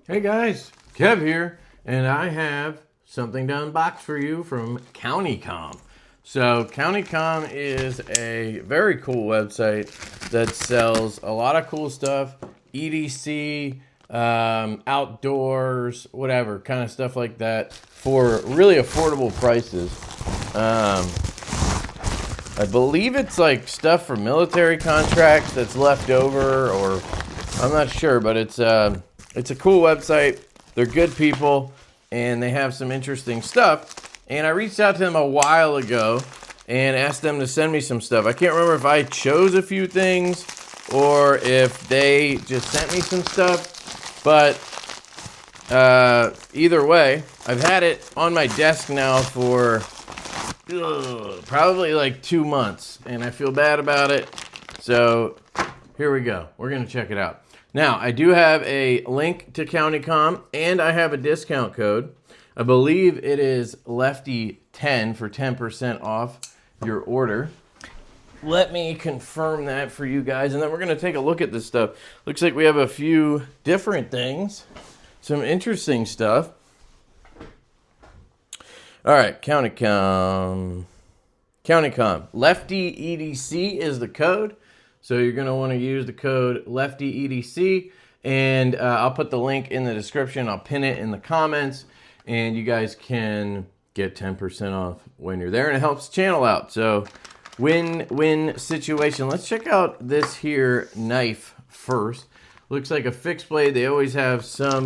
Hey guys, Kev here, and I have something to unbox for you from Comm. So Comm is a very cool website that sells a lot of cool stuff, EDC, outdoors, whatever, kind of stuff like that for really affordable prices. I believe it's like stuff for military contracts that's left over, or I'm not sure, but it's a cool website. They're good people, and they have some interesting stuff. And I reached out to them a while ago and asked them to send me some stuff. I can't remember if I chose a few things or if they just sent me some stuff, but either way, I've had it on my desk now for probably like 2 months, and I feel bad about it. So here we go. We're gonna check it out. Now, I do have a link to Comm, and I have a discount code. I believe it is LeftyEDC for 10% off your order. Let me confirm that for you guys, and then we're gonna take a look at this stuff. Looks like we have a few different things, some interesting stuff. All right, Comm. LeftyEDC is the code. So you're going to want to use the code LeftyEDC, and I'll put the link in the description. I'll pin it in the comments, and you guys can get 10% off when you're there, and it helps the channel out. So win-win situation. Let's check out this here knife first. Looks like a fixed blade. They always have some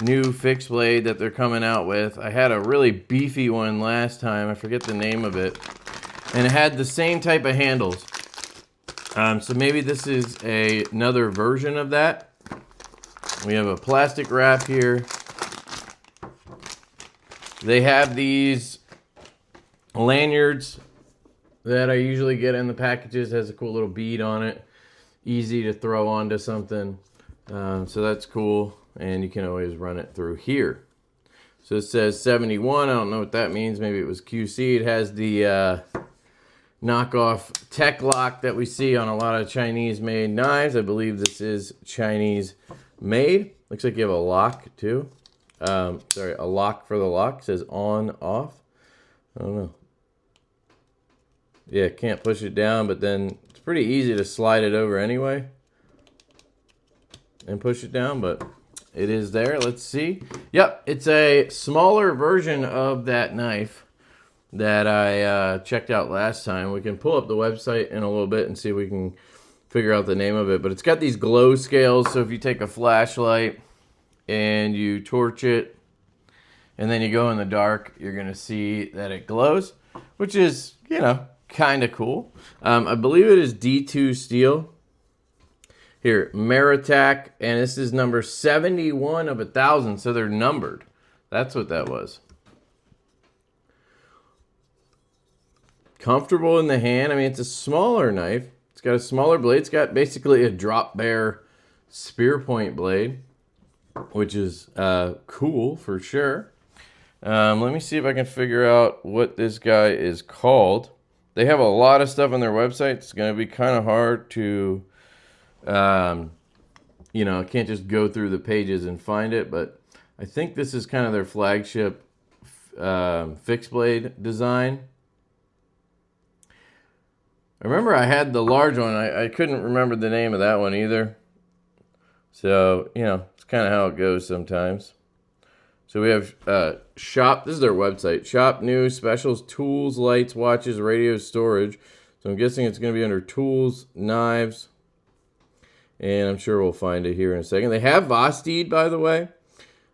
new fixed blade that they're coming out with. I had a really beefy one last time. I forget the name of it. And it had the same type of handles. So maybe this is another version of that. We have a plastic wrap here. They have these lanyards that I usually get in the packages. Has a cool little bead on it. Easy to throw onto something. So that's cool. And you can always run it through here. So it says 71. I don't know what that means. Maybe it was QC. It has the knockoff tech lock that we see on a lot of Chinese made knives. I believe this is Chinese made. Looks like you have a lock too. Sorry, a lock for the lock. It says on, off. I don't know. Yeah, can't push it down, but then it's pretty easy to slide it over anyway and push it down, but it is there. Let's see. Yep, it's a smaller version of that knife that I checked out last time. We can pull up the website in a little bit and see if we can figure out the name of it. But it's got these glow scales, so if you take a flashlight and you torch it and then you go in the dark, you're going to see that it glows, which is, you know, kind of cool. I believe it is D2 steel. Here, Meritac, and this is number 71 of 1,000, so they're numbered. That's what that was. Comfortable in the hand. I mean, it's a smaller knife. It's got a smaller blade. It's got basically a drop bear spear point blade, which is cool for sure. Let me see if I can figure out what this guy is called. They have a lot of stuff on their website. It's going to be kind of hard to, you know, I can't just go through the pages and find it, but I think this is kind of their flagship fixed blade design. I remember I had the large one. I couldn't remember the name of that one either. So, you know, it's kind of how it goes sometimes. So we have shop. This is their website. Shop new specials, tools, lights, watches, radio, storage. So I'm guessing it's going to be under tools, knives. And I'm sure we'll find it here in a second. They have Vosteed, by the way.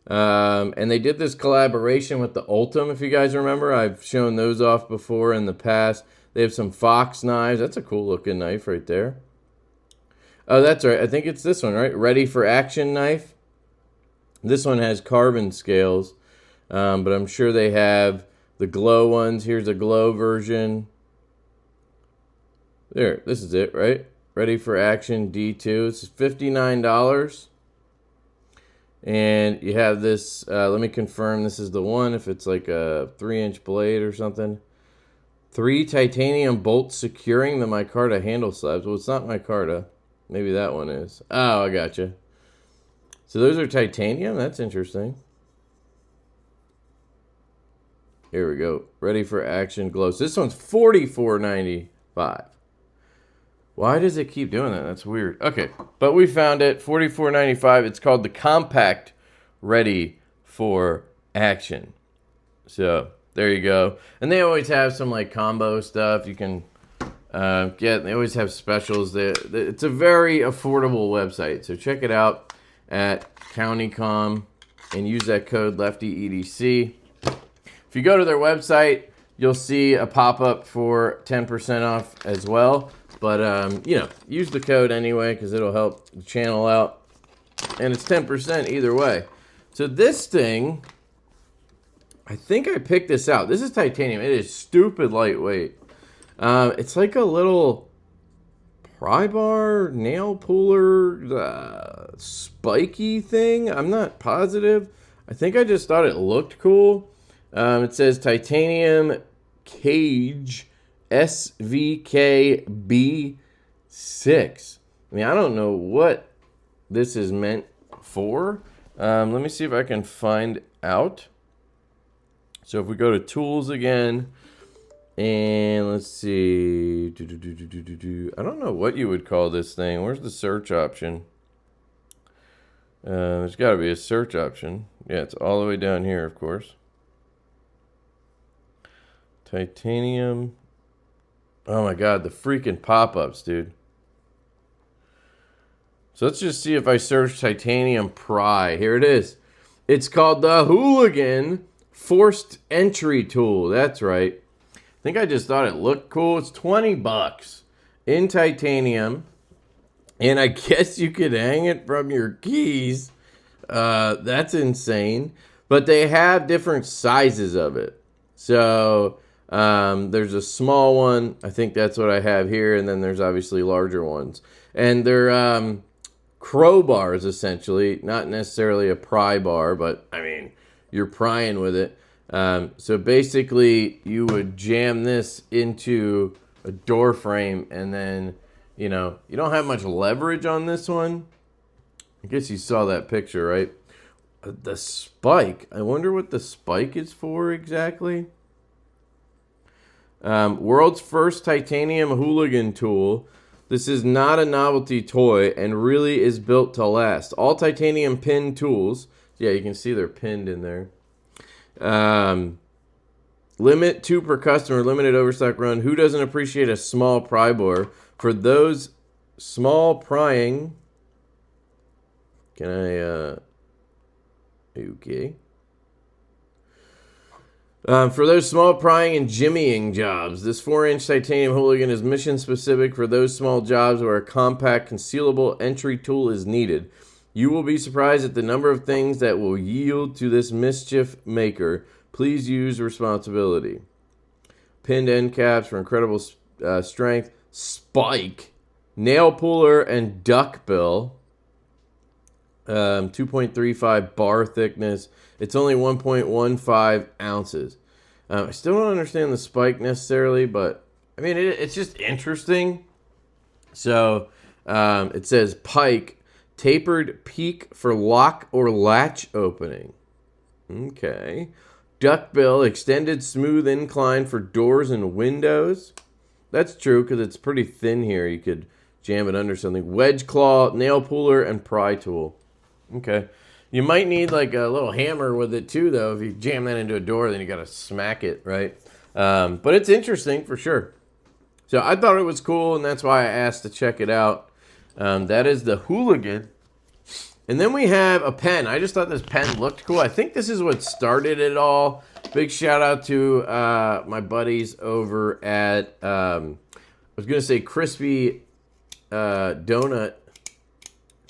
And they did this collaboration with the Ultim, if you guys remember. I've shown those off before in the past. They have some Fox knives. That's a cool looking knife right there. Oh, that's right. I think it's this one, right? Ready for action knife. This one has carbon scales, but I'm sure they have the glow ones. Here's a glow version. There, this is it, right? Ready for action D2. This is $59. And you have this, let me confirm this is the one, if it's like a 3-inch blade or something. 3 titanium bolts securing the micarta handle slabs. Well, it's not micarta. Maybe that one is. Oh, I gotcha. So those are titanium. That's interesting. Here we go. Ready for action glow. So this one's $44.95. Why does it keep doing that? That's weird. Okay, but we found it. $44.95. It's called the Compact Ready for Action. So there you go. And they always have some like combo stuff you can get. They always have specials. It's a very affordable website. So check it out at Comm and use that code LeftyEDC. If you go to their website, you'll see a pop-up for 10% off as well. But, you know, use the code anyway because it'll help the channel out. And it's 10% either way. So this thing, I think I picked this out. This is titanium. It is stupid lightweight. It's like a little pry bar, nail puller, spiky thing. I'm not positive. I think I just thought it looked cool. It says titanium cage SVKB6. I mean, I don't know what this is meant for. Let me see if I can find out. So if we go to tools again, and let's see. I don't know what you would call this thing. Where's the search option? There's got to be a search option. Yeah, it's all the way down here, of course. Titanium. Oh my god, the freaking pop-ups, dude. So let's just see if I search titanium pry. Here it is. It's called the Hooligan Forced Entry Tool. That's right. I think I just thought it looked cool. It's $20 in titanium. And I guess you could hang it from your keys. That's insane. But they have different sizes of it. So there's a small one. I think that's what I have here. And then there's obviously larger ones. And they're crowbars, essentially. Not necessarily a pry bar, but, I mean, you're prying with it. So basically, you would jam this into a door frame, and then, you know, you don't have much leverage on this one. I guess you saw that picture, right? The spike. I wonder what the spike is for exactly. World's first titanium hooligan tool. This is not a novelty toy and really is built to last. All titanium pin tools. Yeah, you can see they're pinned in there. Limit 2 per customer, limited overstock run. Who doesn't appreciate a small pry bar? For those small prying, can I, okay. For those small prying and jimmying jobs, this 4-inch titanium hooligan is mission specific for those small jobs where a compact concealable entry tool is needed. You will be surprised at the number of things that will yield to this mischief maker. Please use responsibility. Pinned end caps for incredible strength. Spike. Nail puller and duckbill. 2.35 bar thickness. It's only 1.15 ounces. I still don't understand the spike necessarily, but I mean, it's just interesting. So it says pike. Tapered peak for lock or latch opening. Okay. Duckbill, extended smooth incline for doors and windows. That's true because it's pretty thin here. You could jam it under something. Wedge claw, nail puller, and pry tool. Okay. You might need like a little hammer with it too, though. If you jam that into a door, then you got to smack it, right? But it's interesting for sure. So I thought it was cool, and that's why I asked to check it out. That is the Hooligan. And then we have a pen. I just thought this pen looked cool. I think this is what started it all. Big shout out to my buddies over at, I was going to say Crispy Donut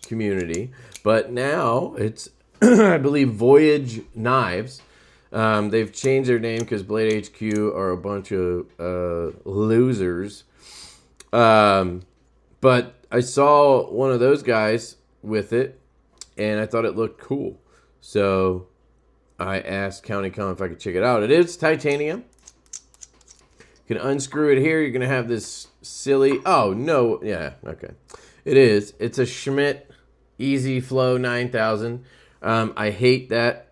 Community. But now it's, I believe, Voyage Knives. They've changed their name because Blade HQ are a bunch of losers. But I saw one of those guys with it, and I thought it looked cool. So I asked CountyCon if I could check it out. It is titanium. You can unscrew it here. You're going to have this silly... Oh, no. Yeah, okay. It is. It's a Schmidt Easy Flow 9000. I hate that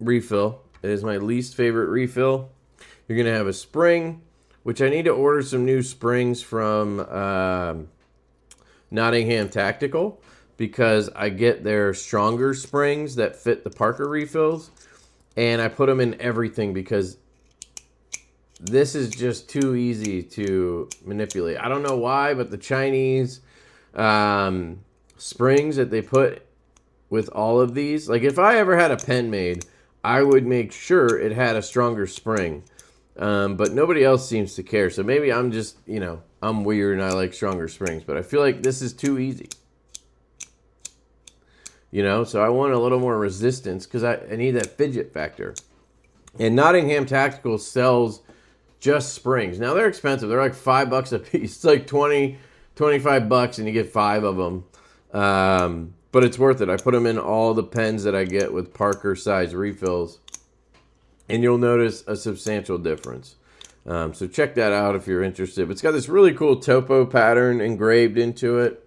refill. It is my least favorite refill. You're going to have a spring, which I need to order some new springs from Nottingham Tactical, because I get their stronger springs that fit the Parker refills, and I put them in everything because this is just too easy to manipulate. I don't know why, but the Chinese springs that they put with all of these, like if I ever had a pen made, I would make sure it had a stronger spring. But nobody else seems to care. So maybe I'm just, I'm weird and I like stronger springs. But I feel like this is too easy. So I want a little more resistance because I need that fidget factor. And Nottingham Tactical sells just springs. Now they're expensive. They're like $5 a piece. It's like 20, 25 bucks and you get 5 of them. But it's worth it. I put them in all the pens that I get with Parker size refills. And you'll notice a substantial difference. So check that out if you're interested. It's got this really cool topo pattern engraved into it.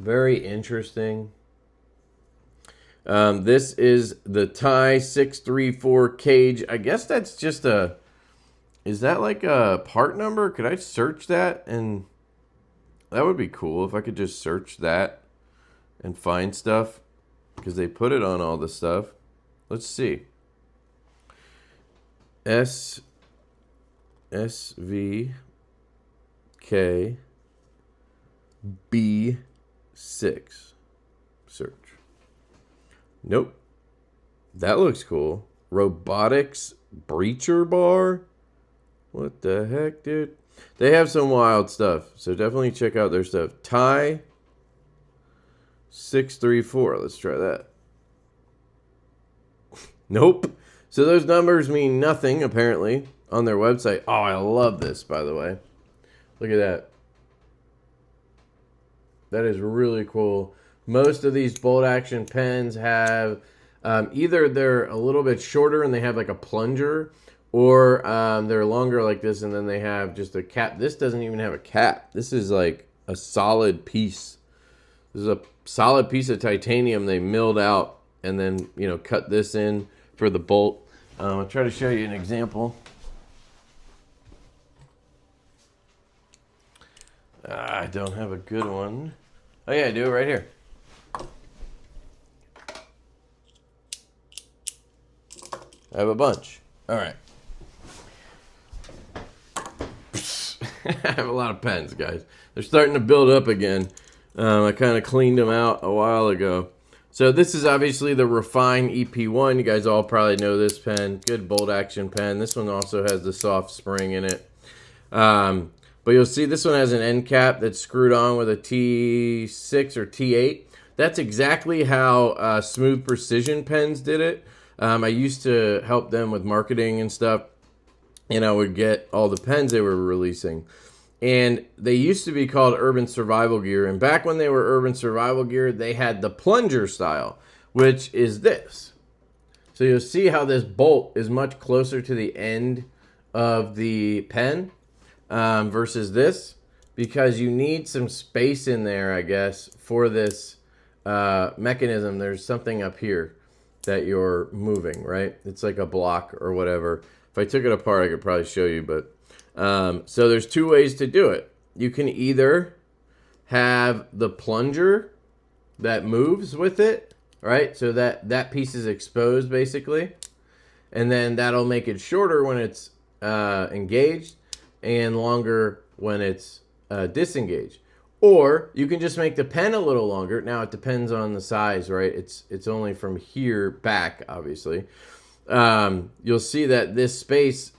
Very interesting. This is the Thai 634 cage. I guess that's just is that like a part number? Could I search that? And that would be cool if I could just search that and find stuff, because they put it on all the stuff. Let's see. SVK B6. Search. Nope. That looks cool. Robotics breacher bar. What the heck, dude? They have some wild stuff, so definitely check out their stuff. Thai 634. Let's try that. Nope. So those numbers mean nothing, apparently, on their website. Oh, I love this, by the way. Look at that. That is really cool. Most of these bolt action pens have either they're a little bit shorter and they have like a plunger, or they're longer like this and then they have just a cap. This doesn't even have a cap. This is like a solid piece. This is a solid piece of titanium they milled out and then, cut this in for the bolt. I'll try to show you an example. I don't have a good one. Oh yeah, I do it right here. I have a bunch. All right. I have a lot of pens, guys. They're starting to build up again. I kind of cleaned them out a while ago. So this is obviously the Refine EP1. You guys all probably know this pen. Good bolt action pen. This one also has the soft spring in it. But you'll see this one has an end cap that's screwed on with a T6 or T8. That's exactly how Smooth Precision pens did it. I used to help them with marketing and stuff, and I would get all the pens they were releasing. And they used to be called Urban Survival Gear. And back when they were Urban Survival Gear, they had the plunger style, which is this. So you'll see how this bolt is much closer to the end of the pen versus this, because you need some space in there, I guess, for this mechanism. There's something up here that you're moving, right? It's like a block or whatever. If I took it apart, I could probably show you, but so there's two ways to do it. You can either have the plunger that moves with it, right? So that piece is exposed basically, and then that'll make it shorter when it's engaged and longer when it's disengaged. Or you can just make the pen a little longer. Now it depends on the size, right? It's only from here back, obviously. You'll see that this space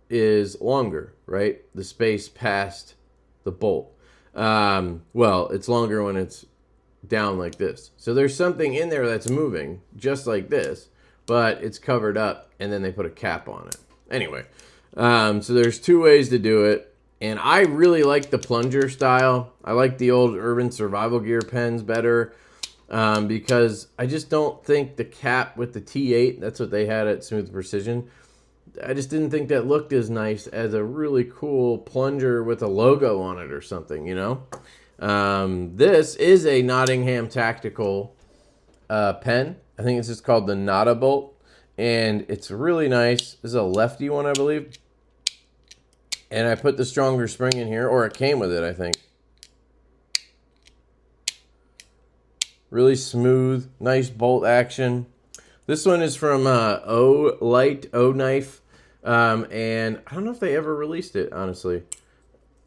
is longer, right? The space past the bolt. Well, it's longer when it's down like this. So there's something in there that's moving, just like this, but it's covered up, and then they put a cap on it. Anyway, so there's two ways to do it. And I really like the plunger style. I like the old Urban Survival Gear pens better because I just don't think the cap with the T8, that's what they had at Smooth Precision, I just didn't think that looked as nice as a really cool plunger with a logo on it or something, you know? This is a Nottingham Tactical pen. I think it's just called the Nada Bolt. And it's really nice. This is a lefty one, I believe. And I put the stronger spring in here, or it came with it, I think. Really smooth, nice bolt action. This one is from O Knife. And I don't know if they ever released it, honestly.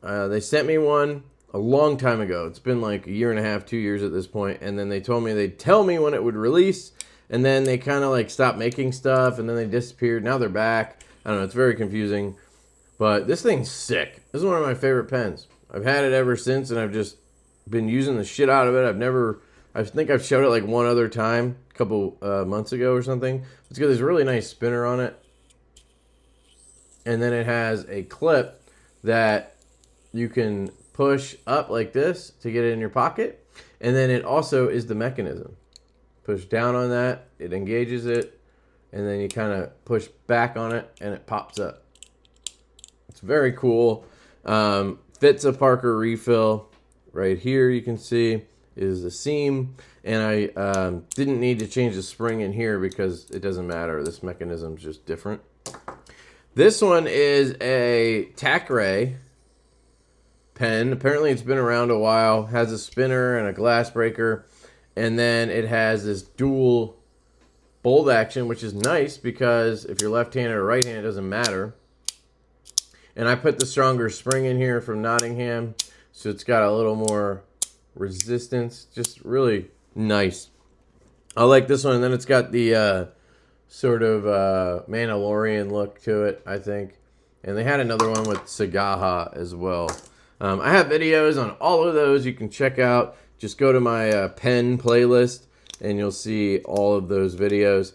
They sent me one a long time ago. It's been like a year and a half, 2 years at this point. And then they told me they'd tell me when it would release. And then they kind of like stopped making stuff. And then they disappeared. Now they're back. I don't know. It's very confusing. But this thing's sick. This is one of my favorite pens. I've had it ever since. And I've just been using the shit out of it. I think I've showed it like one other time. A couple months ago or something. It's got this really nice spinner on it. And then it has a clip that you can push up like this to get it in your pocket. And then it also is the mechanism. Push down on that, it engages it, and then you kind of push back on it and it pops up. It's very cool. Fits a Parker refill. Right here you can see is the seam. And I didn't need to change the spring in here because it doesn't matter. This mechanism is just different. This one is a Tackray pen. Apparently it's been around a while. Has a spinner and a glass breaker. And then it has this dual bolt action, which is nice because if you're left-handed or right-handed, it doesn't matter. And I put the stronger spring in here from Nottingham. So it's got a little more resistance. Just really nice. I like this one. And then it's got the sort of Mandalorian look to it, I think. And they had another one with Sagaha as well. I have videos on all of those you can check out. Just go to my pen playlist and you'll see all of those videos.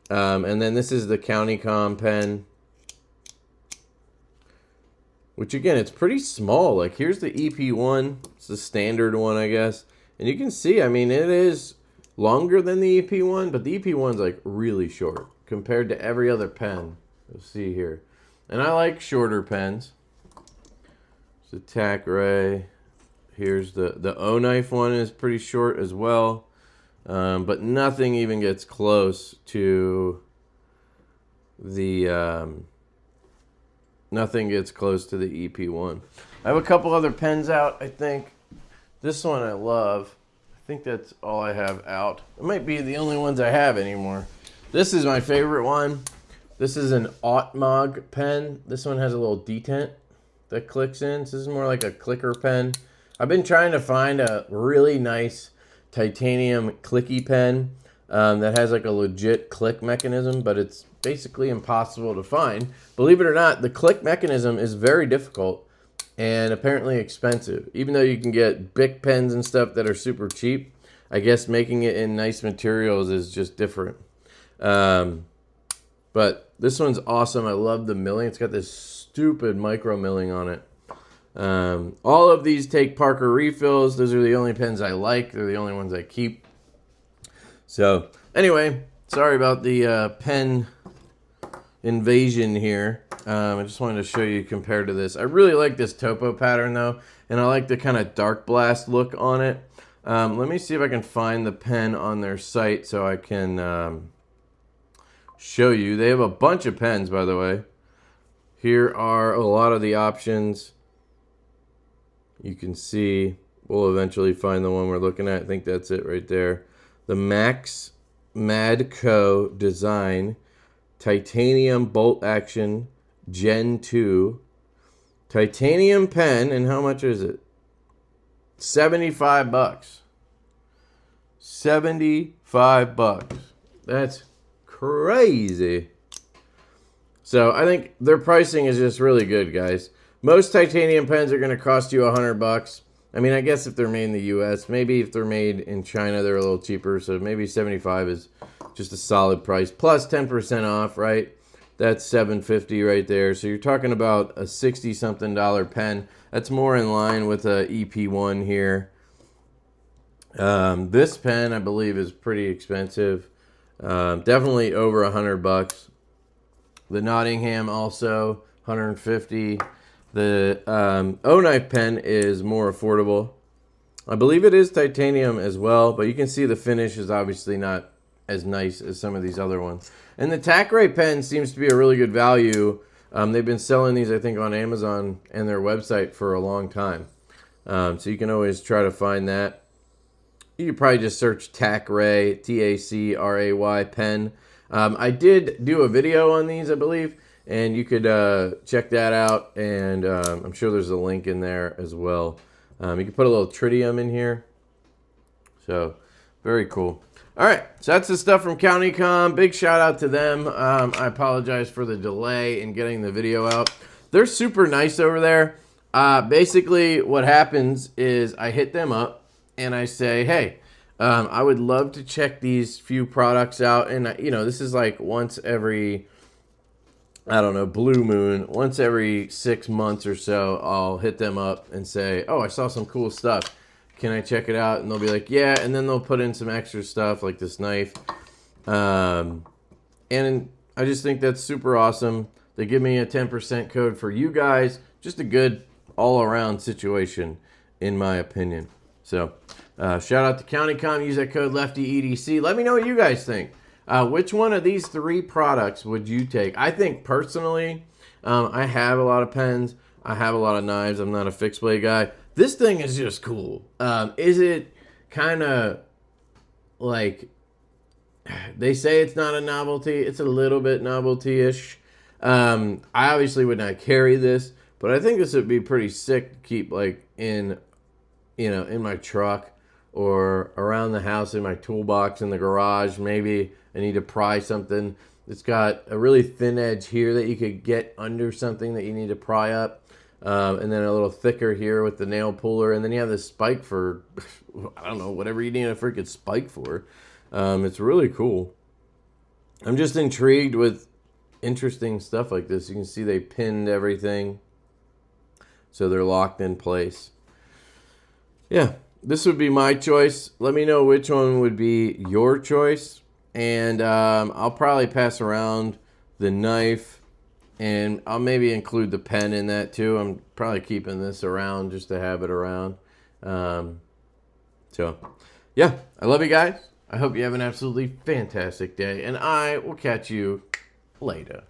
And then this is the Comm pen. Which again, it's pretty small. Like here's the EP1. It's the standard one, I guess. And you can see, I mean, it is longer than the EP1, but the EP1's like really short compared to every other pen. You'll see here. And I like shorter pens. It's a Tackray. Here's the O Knife one is pretty short as well. But nothing even gets close to the nothing gets close to the EP1. I have a couple other pens out, I think. This one I love. I think that's all I have out. It might be the only ones I have anymore. This is my favorite one. This is an Otmog pen. This one has a little detent that clicks in. So this is more like a clicker pen. I've been trying to find a really nice titanium clicky pen that has like a legit click mechanism, but it's basically impossible to find. Believe it or not, the click mechanism is very difficult and apparently expensive. Even though you can get Bic pens and stuff that are super cheap, I guess making it in nice materials is just different. But this one's awesome. I love the milling. It's got this stupid micro milling on it. All of these take Parker refills. Those are the only pens I like. They're the only ones I keep. So anyway, sorry about the pen invasion here. I just wanted to show you compared to this. I really like this topo pattern though, and I like the kind of dark blast look on it. Let me see if I can find the pen on their site so I can show you. They have a bunch of pens, by the way. Here are a lot of the options. You can see, we'll eventually find the one we're looking at. I think that's it right there. The Max Madco Design Titanium Bolt Action Gen 2 Titanium pen, and how much is it? $75. $75. That's crazy. So I think their pricing is just really good, guys. Most titanium pens are going to cost you $100. I mean, I guess if they're made in the U.S., maybe if they're made in China, they're a little cheaper. So maybe $75 is just a solid price. Plus 10% off, right? That's $750 right there. So you're talking about a $60-something pen. That's more in line with a EP1 here. This pen, I believe, is pretty expensive. Definitely over $100. The Nottingham also $150. The O Knife pen is more affordable. I believe it is titanium as well, but you can see the finish is obviously not as nice as some of these other ones. And the Tacray pen seems to be a really good value. They've been selling these, I think, on Amazon and their website for a long time. So you can always try to find that. You could probably just search Tacray, Tacray pen. I did do a video on these, I believe, and you could check that out. And I'm sure there's a link in there as well. You can put a little tritium in here. So, very cool. All right, so that's the stuff from Comm. Big shout out to them. I apologize for the delay in getting the video out. They're super nice over there. Basically, what happens is I hit them up and I say, hey, I would love to check these few products out. And, you know, this is like once every, I don't know, blue moon. Once every 6 months or so, I'll hit them up and say, oh, I saw some cool stuff. Can I check it out? And they'll be like, yeah. And then they'll put in some extra stuff like this knife. And I just think that's super awesome. They give me a 10% code for you guys. Just a good all-around situation, in my opinion. So, shout out to Comm. Use that code LeftyEDC. Let me know what you guys think. Which one of these 3 products would you take? I think, personally, I have a lot of pens. I have a lot of knives. I'm not a fixed blade guy. This thing is just cool. Is it kind of like, they say it's not a novelty. It's a little bit novelty-ish. I obviously would not carry this, but I think this would be pretty sick to keep like in, you know, in my truck or around the house in my toolbox in the garage. Maybe I need to pry something. It's got a really thin edge here that you could get under something that you need to pry up. And then a little thicker here with the nail puller. And then you have this spike for, I don't know, whatever you need a freaking spike for. It's really cool. I'm just intrigued with interesting stuff like this. You can see they pinned everything, so they're locked in place. Yeah, this would be my choice. Let me know which one would be your choice. And I'll probably pass around the knife. And I'll maybe include the pen in that too. I'm probably keeping this around just to have it around. So, yeah, I love you guys. I hope you have an absolutely fantastic day. And I will catch you later.